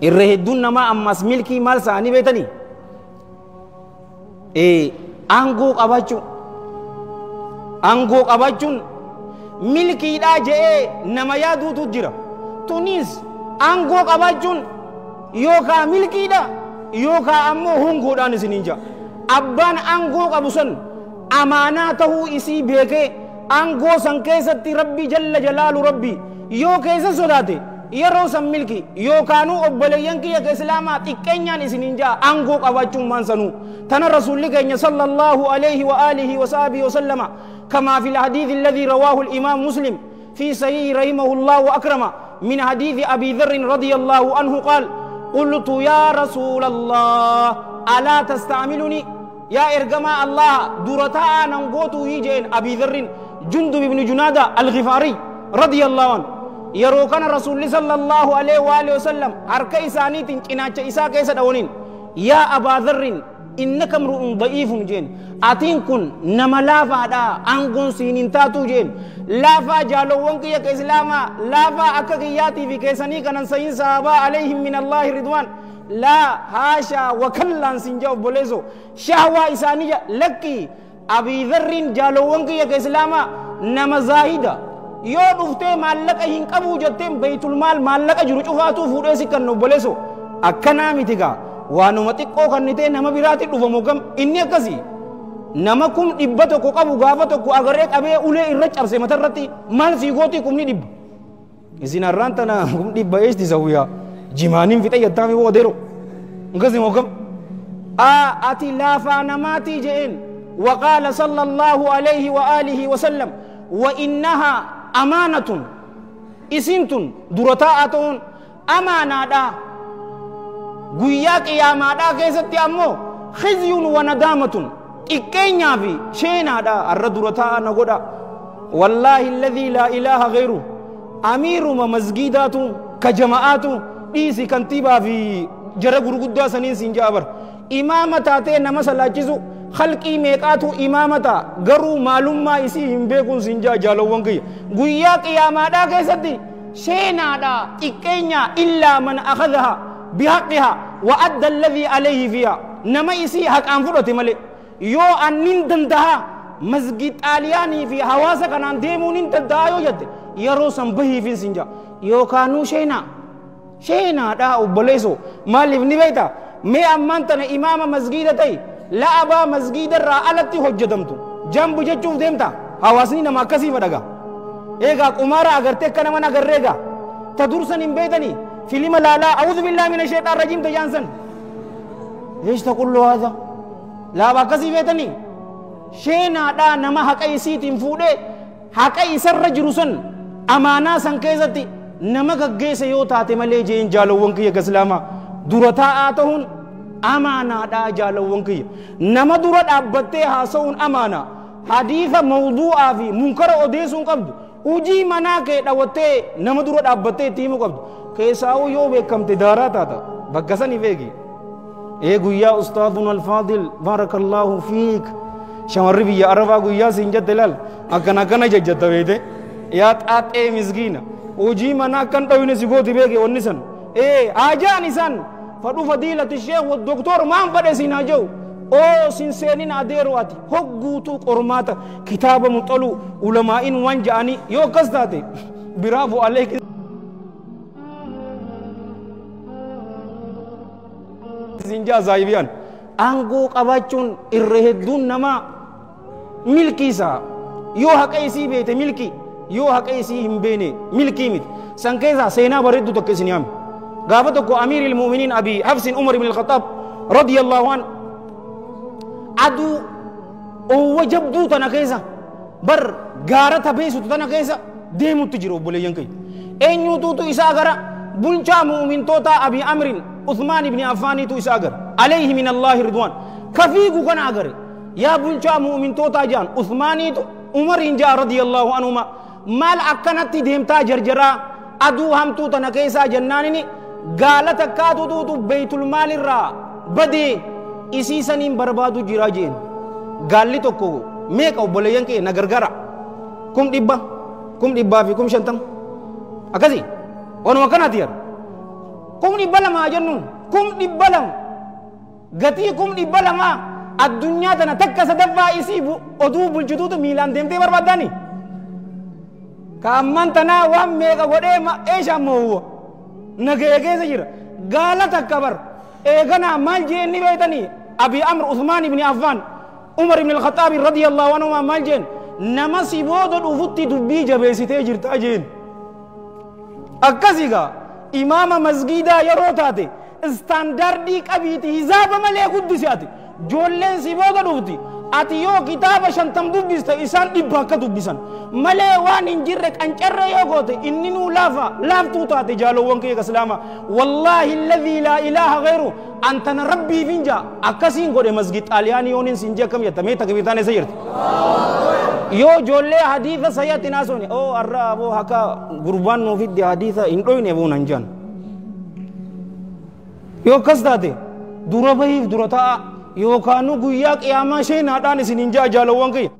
irra hedduun namaa ammas milkii maal isaanii beetanii aangoo qabachuun milkiidhaa je'ee nama yaaduutu jira. Tunis aangoo qabachuun yookaan milkiidha yookaan ammoo hongoodhaan isiniin jira. Abbaan aangoo qabu san amaanaa tahuu isii beekee aangoo san keessatti rabbi jalla jalaalu rabbi yoo keessa sodaate yeroo san milki yookaanuu obboleeyyan kiyya ka islaamaa xiqqeenyaan isiniin jaa aangoo qabachuun maan sanuu tana rasuulli keenya sallallahu alayhi wa alihi wa sahbihi wa sallama كما في الحديث الذي رواه الإمام مسلم في صحيح رحمه الله وأكرمه من حديث أبي ذر رضي الله عنه قال قلت يا رسول الله ألا تستعملني يا إرجماء الله درتا ننقوت يجين أبي ذر جندب بن جنادة الغفاري رضي الله عنه يروكنا رسول صلى الله عليه وآله وسلم أركي سانيت إناچ إساء كيسا دونين يا أبا ذر إنك امرؤ ضعيف جين أتين كن نما لافا دا أنكن سينين تاتو جين لافا جالو وانك يا كإسلاما لافا أكاكياتي في كيساني كنان سين صحابة عليهم من الله رضوان لا هاشا وكلان سنجاو بوليزو شهوة إسانية لكي أبي ذر جالو وانك يا كإسلاما نما زاهدا yoo dhuftee maallaqa hin qabu jetteen baytul maal maallaqa jiru cufaatu fuudhee si kan obboleeso akkanaa miti gaa waanuma xiqqoo kannitee nama biraatti dhufamu gam inni akkasii nama kum dhibba tokko qabu gaafa tokko agarree qabee ulee irra cabse matarratti maal sii gootii kumni dhibba isin har'aan tana kum dhibba eesti sawwiyaa jimaaniin fixe yattaami boodeero akkasii moo gam ati laafaa namaatii je'een waqaala sallallahu alayhi wa alihi wa sallam wa innaha amaanatun isintun durataa atoon amaanaadha guyyaa qiyaamaadhaa keessatti ammoo khizyun wa nadaamatun xiqqeenyaa fi sheenaadha arra durataa na godha wallaahi alladhii laa ilaaha ghayru amiiruma masgiidaatu ka jama'aatu dhiisi kantiibaa fi jara gurguddaa saniin siin jaabar imaama taatee nama salaachisu خلقي ميقاتو إمامتا غرو معلومة إسي همبيكون سنجا جالوان كي غويا قياما دا كيستي شينا دا إكينيا إلا من أخذها بحقها وأدى الذي عليه فيها نما إسي حق أنفرتي ملي يو أنين دندها مسجد آلياني في حواسا كنان ديمونين دندها يو جد يرو سنبهي في سنجا يو كانو شينا دا أبوليسو مالي بنبيتا مي أمانتنا إمام مسجد تاي لا أبا مسجد الرألتي حجدمتو جنب جچوف ديمتا حواسني نما كسي فدغا ايغا قمارا اگر تكنا من اگر ريغا تدرسن بيتني فيلم لا اعوذ بالله من الشيطان الرجيم تجانسن ايش تقول له هذا لا با كسي بيتني شينا دا نما حقي سيتين فوده حقي سر رجرسن امانه سن كيزتي نما گگيس يو تاتي ملي جين جالوون كي اسلاما درتا اتهون أمانة دا جالوون كي نما دورا دابتة هاسون أمانة حديث موضوع في منكر أوديسون قبض uji mana ke dawate nama dura dabbate timu qabdu keessaa'u yoo beekamte daaraa taata bakka sani beeki guyyaa ustaadun alfaadil barakallahu fiik shamarri biyya arabaa guyyaa siin jette laal akkana jajjatta beete yaa xaaxee misgiina hojii mana akkan dhawine si gooti beeke onni san ajaan isan fadhu fadiilati sheekh wa doktor maan fadhe siin hajew sin seenin adeero ati hogguutu qormaata kitaaba muxalu ulamaa'in waan ja'ani yoo akkas taate biraafu aleeki sinjaa zaayibiyan aangoo qabaachuun irra hedduun nama milkiisa yoo haqa isii beete milki yoo haqa isii hin beene milkii miti san keessa seenaa bareeddu tokko isin yaame gaafa tokko amiiril mu'miniin abi hafsin umar ibn al-khattab radiyallahu anhu adu wajabdu tana keessa bar gaara tabeessu tana keessa deemutti jiru obboleeyyan kee eenyuutu isaa gara bulchaa mu'mintoota abi amrin uthman ibn affanitu isaa gara alayhi min allahi ridwan kafiigu kana agare yaa bulchaa mu'mintoota jaan uthmanitu umar inja radiyallahu anhuma mal akkanatti deemtaa jarjara adu hamtu tana keessa jannaanini gaalata kaatutu baytul maalirraa badee isiisaniin barbaadu jiraa jeen gaalli tokko meeqa obboleeyyan kee na gargara kum dhibbaa fi kum 50 akkasi onuma kanaati yar kum dhibba lamaa jennuun kum dhibba lama gatii kum dhibba lamaa addunyaa tana takka sadaffaa isii oduu bulchituutu miilaan deemtee barbaadani ka amman tanaa waan meeqa godhee eeshaan moowwa nagaya keessa jira gaala takka bar eeganaa maal jeen ni beeytanii abi amr usmaan ibni affaan umar ibn al-khattaab radiyallahu anhu maal jeen nama si booda dhufutti dubbii jabeessitee jirtaa jeen akkasiga imaama masgiidaa yeroo taate istaandardii qabiiti hisaaba malee guddisi ati joolleen si booda dhufti ati yoo kitaaba 50 dubbista isaan 100 akka dubbisan malee waan hin jirre qancarre yoo goote inni nuu laaftuu taate jaalowwan kee islaama wallaahi alladhii laa ilaaha ghayru antana rabbii finja akkasiin godhe masgid xaaliyaanii yooniin sinjee akkam jettamee takbiirtaan isa jirti yoo joollee hadiisa sayyatti naasoni oo arra aboo haka gurbaan nuu fidde hadiisa hin dhoyne buunan jaan yoo kas taate dura bahiif dura ta'a yookaan guyyaa qiyaamaa sheenaadhaan isin hin jaalowwan kiyya